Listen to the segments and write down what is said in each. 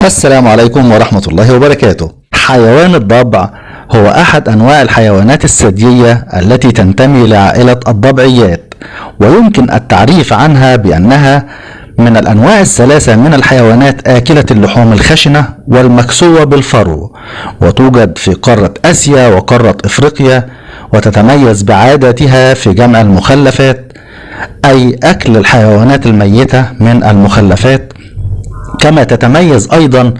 السلام عليكم ورحمة الله وبركاته. حيوان الضبع هو أحد أنواع الحيوانات الثديية التي تنتمي لعائلة الضبعيات، ويمكن التعريف عنها بأنها من الأنواع الثلاثة من الحيوانات آكلة اللحوم الخشنة والمكسوة بالفرو، وتوجد في قارة آسيا وقارة إفريقيا، وتتميز بعادتها في جمع المخلفات، أي أكل الحيوانات الميتة من المخلفات. كما تتميز أيضا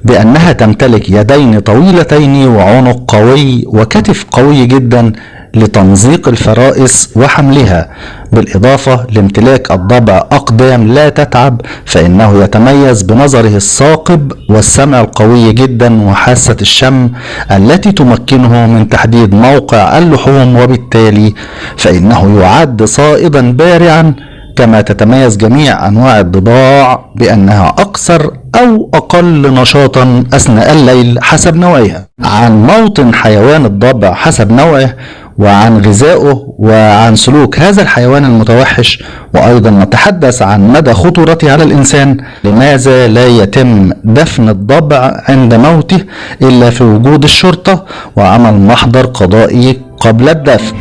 بأنها تمتلك يدين طويلتين وعنق قوي وكتف قوي جدا لتمزيق الفرائس وحملها، بالإضافة لامتلاك الضبع أقدام لا تتعب، فإنه يتميز بنظره الثاقب والسمع القوي جدا وحاسة الشم التي تمكنه من تحديد موقع اللحوم، وبالتالي فإنه يعد صائدا بارعا. كما تتميز جميع أنواع الضباع بأنها أكثر أو أقل نشاطا أثناء الليل حسب نوعها. عن موطن حيوان الضبع حسب نوعه، وعن غذائه، وعن سلوك هذا الحيوان المتوحش، وأيضا نتحدث عن مدى خطورته على الإنسان. لماذا لا يتم دفن الضبع عند موته إلا في وجود الشرطة وعمل محضر قضائي قبل الدفن؟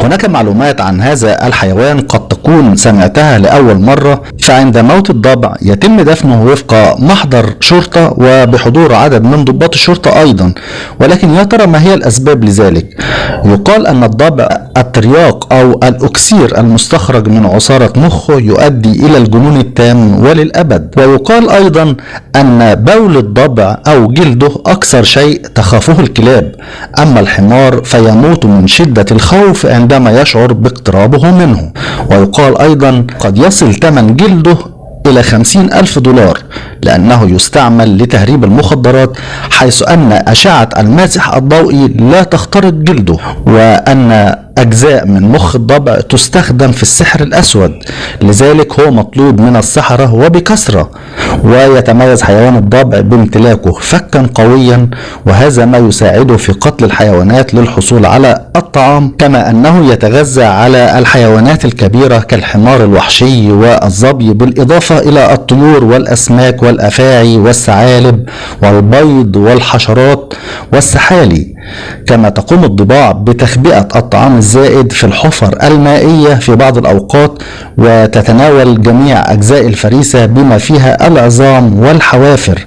هناك معلومات عن هذا الحيوان قد تكون سمعتها لأول مرة. فعند موت الضبع يتم دفنه وفق محضر شرطة وبحضور عدد من ضباط الشرطة أيضا، ولكن يا ترى ما هي الأسباب لذلك؟ يقال أن الضبع الترياق أو الأكسير المستخرج من عصارة مخه يؤدي إلى الجنون التام وللأبد. ويقال أيضا أن بول الضبع أو جلده أكثر شيء تخافه الكلاب، أما الحمار فيموت من شدة الخوف عندما يشعر باقترابه منه. ويقال أيضا قد يصل ثمن جلده إلى 50,000 دولار، لأنه يستعمل لتهريب المخدرات، حيث أن أشعة الماسح الضوئي لا تخترق جلده، وأن أجزاء من مخ الضبع تستخدم في السحر الأسود، لذلك هو مطلوب من السحرة وبكثرة. ويتميز حيوان الضبع بامتلاكه فكا قويا، وهذا ما يساعده في قتل الحيوانات للحصول على الطعام، كما أنه يتغذى على الحيوانات الكبيرة كالحمار الوحشي والظبي، بالإضافة إلى الطيور والأسماك والأفاعي والثعالب والبيض والحشرات والسحالي. كما تقوم الضباع بتخبئة الطعام الزائد في الحفر المائية في بعض الأوقات، وتتناول جميع أجزاء الفريسة بما فيها العظام والحوافر.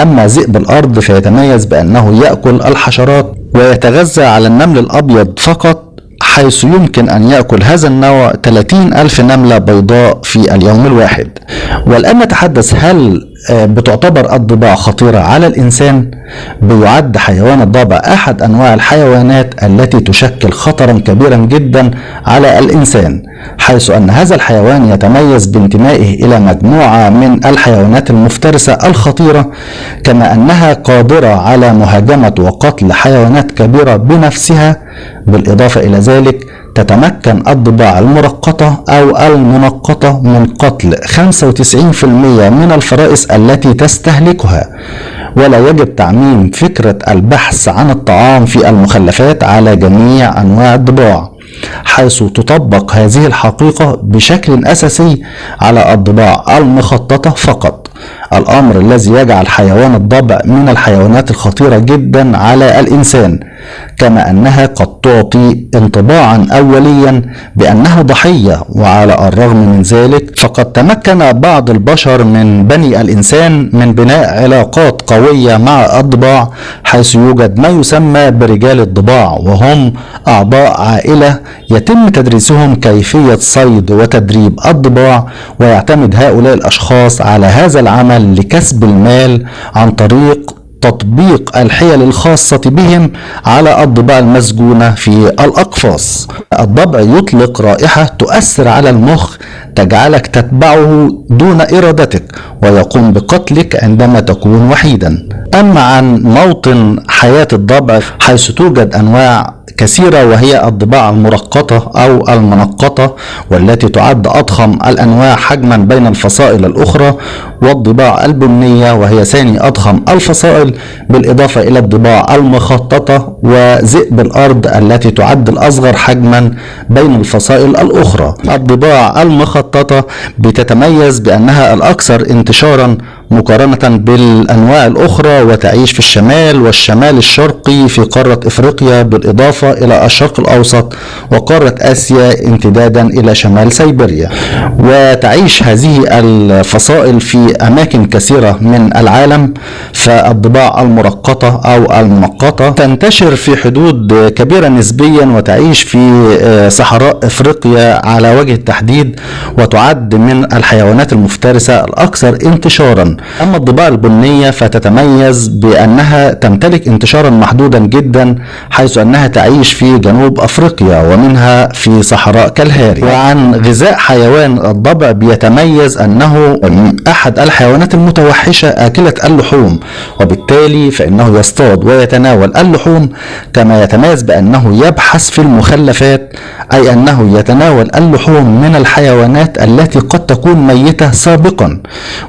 أما ذئب الأرض فيتميز بأنه يأكل الحشرات ويتغذى على النمل الأبيض فقط، حيث يمكن أن يأكل هذا النوع 30,000 نملة بيضاء في اليوم الواحد. والآن نتحدث، هل بتعتبر الضباع خطيرة على الإنسان؟ بيعد حيوان الضبع أحد أنواع الحيوانات التي تشكل خطرا كبيرا جدا على الإنسان، حيث أن هذا الحيوان يتميز بانتمائه إلى مجموعة من الحيوانات المفترسة الخطيرة، كما أنها قادرة على مهاجمة وقتل حيوانات كبيرة بنفسها. بالإضافة إلى ذلك تتمكن الضباع المرقطة أو المنقطة من قتل 95% من الفرائس التي تستهلكها. ولا يجب تعميم فكرة البحث عن الطعام في المخلفات على جميع أنواع الضباع، حيث تطبق هذه الحقيقة بشكل أساسي على الضباع المخططة فقط، الأمر الذي يجعل حيوان الضبع من الحيوانات الخطيرة جدا على الإنسان، كما أنها قد تعطي انطباعا أوليا بأنها ضحية. وعلى الرغم من ذلك فقد تمكن بعض البشر من بني الإنسان من بناء علاقات قوية مع الضباع، حيث يوجد ما يسمى برجال الضباع، وهم أعضاء عائلة يتم تدريسهم كيفية صيد وتدريب الضباع، ويعتمد هؤلاء الأشخاص على هذا العمل لكسب المال عن طريق تطبيق الحيل الخاصة بهم على الضباع المسجونة في الأقفاص. الضبع يطلق رائحة تؤثر على المخ تجعلك تتبعه دون إرادتك، ويقوم بقتلك عندما تكون وحيدا. أما عن موطن حياة الضبع، حيث توجد أنواع كثيرة، وهي الضباع المرقطة أو المنقطة، والتي تعد أضخم الأنواع حجما بين الفصائل الأخرى، والضباع البنية وهي ثاني أضخم الفصائل، بالإضافة إلى الضباع المخططة وذئب الأرض التي تعد الأصغر حجما بين الفصائل الأخرى. الضباع المخططة بتتميز بأنها الأكثر انتشارا مقارنة بالأنواع الأخرى، وتعيش في الشمال والشمال الشرقي في قارة إفريقيا، بالإضافة إلى الشرق الأوسط وقارة آسيا امتدادا إلى شمال سيبيريا. وتعيش هذه الفصائل في أماكن كثيرة من العالم. فالضباع المرقطة أو المنقطة تنتشر في حدود كبيرة نسبيا، وتعيش في صحراء إفريقيا على وجه التحديد، وتعد من الحيوانات المفترسة الأكثر انتشارا. أما الضباع البنية فتتميز بأنها تمتلك انتشارا محدودا جدا، حيث أنها تعيش في جنوب أفريقيا ومنها في صحراء كالهاري. وعن غذاء حيوان الضبع بيتميز أنه أحد الحيوانات المتوحشة آكلة اللحوم، وبالتالي فإنه يصطاد ويتناول اللحوم، كما يتميز بأنه يبحث في المخلفات، أي أنه يتناول اللحوم من الحيوانات التي قد تكون ميتة سابقا.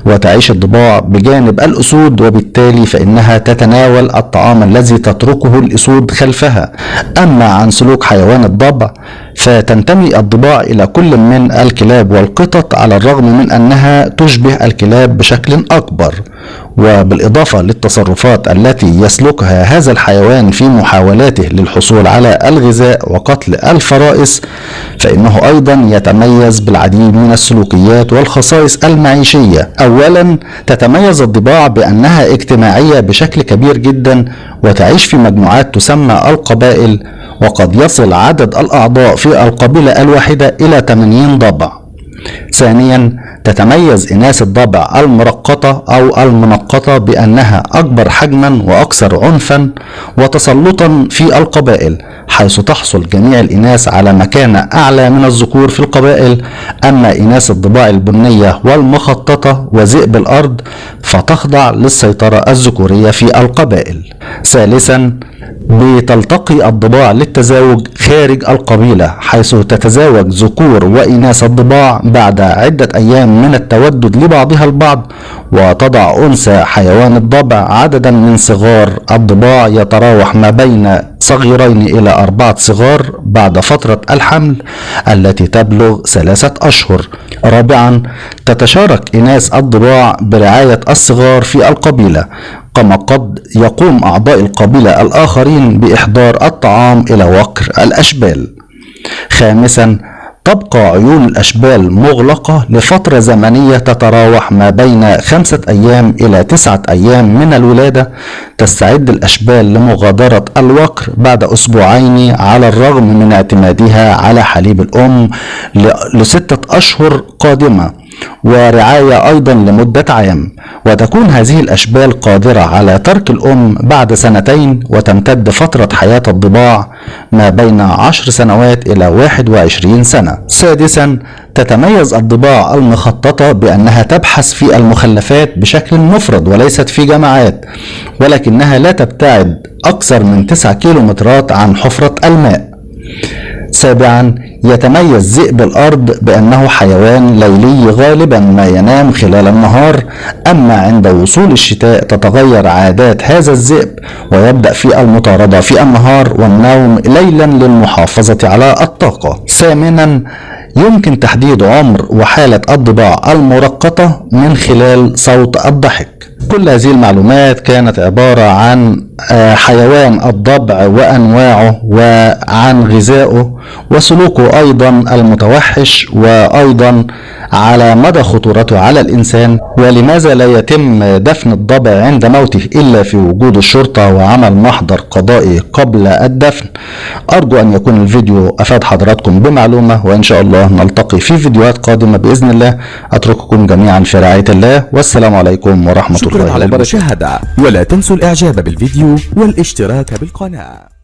وتعيش الضباع بجانب الأسود، وبالتالي فإنها تتناول الطعام الذي تتركه الأسود خلفها. أما عن سلوك حيوان الضبع فتنتمي الضباع إلى كل من الكلاب والقطط، على الرغم من أنها تشبه الكلاب بشكل أكبر. وبالإضافة للتصرفات التي يسلكها هذا الحيوان في محاولاته للحصول على الغذاء وقتل الفرائس، فإنه أيضا يتميز بالعديد من السلوكيات والخصائص المعيشية. أولا، تتميز الضباع بأنها اجتماعية بشكل كبير جدا، وتعيش في مجموعات تسمى القبائل، وقد يصل عدد الأعضاء في القبيلة الواحدة إلى 80 ضبع. ثانيا، تتميز إناث الضبع المرقطة أو المنقطة بأنها أكبر حجما وأكثر عنفا وتسلطا في القبائل، حيث تحصل جميع الإناث على مكانة أعلى من الذكور في القبائل. أما إناث الضباع البنية والمخططة وذئب الأرض فتخضع للسيطرة الذكورية في القبائل. ثالثا، بتلتقي الضباع للتزاوج خارج القبيلة، حيث تتزاوج ذكور وإناث الضباع بعد عدة أيام من التودد لبعضها البعض، وتضع أنثى حيوان الضبع عددا من صغار الضباع يتراوح ما بين صغيرين إلى 4 صغار بعد فترة الحمل التي تبلغ 3 أشهر. رابعا، تتشارك إناث الضباع برعاية الصغار في القبيلة، كما قد يقوم أعضاء القبيلة الآخرين بإحضار الطعام إلى وكر الأشبال. خامسا، تبقى عيون الأشبال مغلقة لفترة زمنية تتراوح ما بين 5 أيام إلى 9 أيام من الولادة. تستعد الأشبال لمغادرة الوكر بعد 2 أسبوع، على الرغم من اعتمادها على حليب الأم ل6 أشهر قادمة، ورعاية أيضا لمدة عام. وتكون هذه الأشبال قادرة على ترك الأم بعد 2 سنين، وتمتد فترة حياة الضباع ما بين 10 سنوات إلى 21 سنة. سادسا، تتميز الضباع المخططة بأنها تبحث في المخلفات بشكل مفرد وليست في جماعات، ولكنها لا تبتعد أكثر من 9 كيلومترات عن حفرة الماء. سابعا، يتميز ذئب الأرض بأنه حيوان ليلي غالبا ما ينام خلال النهار، أما عند وصول الشتاء تتغير عادات هذا الذئب ويبدأ في المطاردة في النهار والنوم ليلا للمحافظة على الطاقة. ثامنا، يمكن تحديد عمر وحالة الضباع المرقطة من خلال صوت الضحك. كل هذه المعلومات كانت عبارة عن حيوان الضبع وأنواعه وعن غذائه وسلوكه أيضا المتوحش، وأيضا على مدى خطورته على الإنسان، ولماذا لا يتم دفن الضبع عند موته إلا في وجود الشرطة وعمل محضر قضائي قبل الدفن. أرجو أن يكون الفيديو أفاد حضراتكم بمعلومة، وإن شاء الله نلتقي في فيديوهات قادمة بإذن الله. أترككم جميعا في رعاية الله، والسلام عليكم ورحمة الله وبركاته. شكرا على المشاهدة، ولا تنسوا الإعجاب بالفيديو والاشتراك بالقناة.